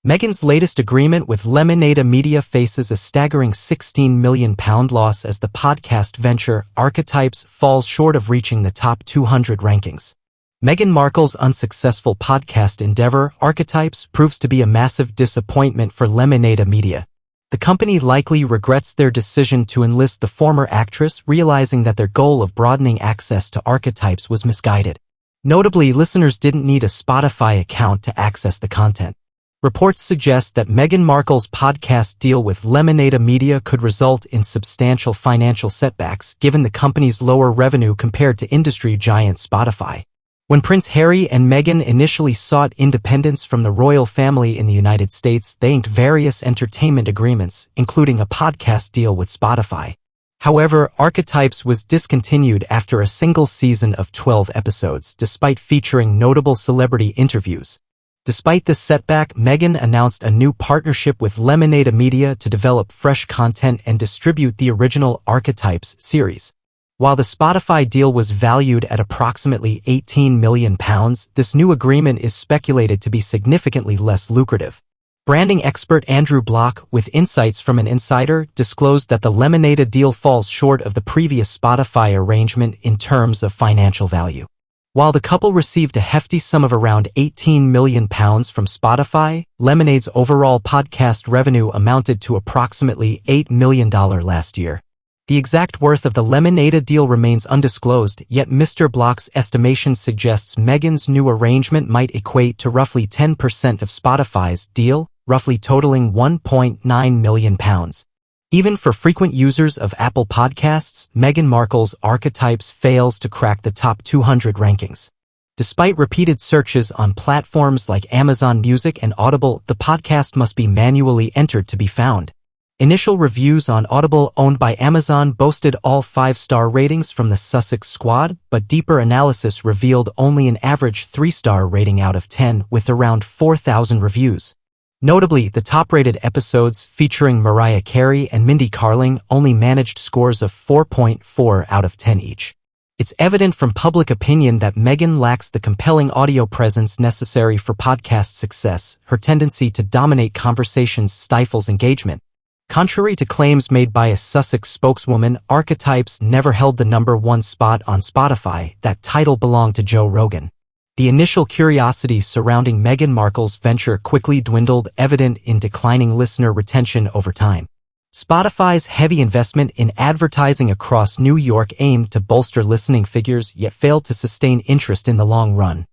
Meghan's latest agreement with Lemonada Media faces a staggering £16 million loss as the podcast venture, Archetypes, falls short of reaching the top 200 rankings. Meghan Markle's unsuccessful podcast endeavor, Archetypes, proves to be a massive disappointment for Lemonada Media. The company likely regrets their decision to enlist the former actress, realizing that their goal of broadening access to Archetypes was misguided. Notably, listeners didn't need a Spotify account to access the content. Reports suggest that Meghan Markle's podcast deal with Lemonada Media could result in substantial financial setbacks, given the company's lower revenue compared to industry giant Spotify. When Prince Harry and Meghan initially sought independence from the royal family in the United States, they inked various entertainment agreements, including a podcast deal with Spotify. However, Archetypes was discontinued after a single season of 12 episodes, despite featuring notable celebrity interviews. Despite this setback, Meghan announced a new partnership with Lemonada Media to develop fresh content and distribute the original Archetypes series. While the Spotify deal was valued at approximately £18 million, this new agreement is speculated to be significantly less lucrative. Branding expert Andrew Block, with insights from an insider, disclosed that the Lemonada deal falls short of the previous Spotify arrangement in terms of financial value. While the couple received a hefty sum of around £18 million from Spotify, Lemonade's overall podcast revenue amounted to approximately $8 million last year. The exact worth of the Lemonada deal remains undisclosed, yet Mr. Block's estimation suggests Meghan's new arrangement might equate to roughly 10% of Spotify's deal, roughly totaling £1.9 million. Even for frequent users of Apple Podcasts, Meghan Markle's Archetypes fails to crack the top 200 rankings. Despite repeated searches on platforms like Amazon Music and Audible, the podcast must be manually entered to be found. Initial reviews on Audible, owned by Amazon, boasted all 5-star ratings from the Sussex Squad, but deeper analysis revealed only an average 3-star rating out of 10, with around 4,000 reviews. Notably, the top-rated episodes featuring Mariah Carey and Mindy Kaling only managed scores of 4.4 out of 10 each. It's evident from public opinion that Meghan lacks the compelling audio presence necessary for podcast success. Her tendency to dominate conversations stifles engagement. Contrary to claims made by a Sussex spokeswoman, Archetypes never held the #1 spot on Spotify. That title belonged to Joe Rogan. The initial curiosity surrounding Meghan Markle's venture quickly dwindled, evident in declining listener retention over time. Spotify's heavy investment in advertising across New York aimed to bolster listening figures, yet failed to sustain interest in the long run.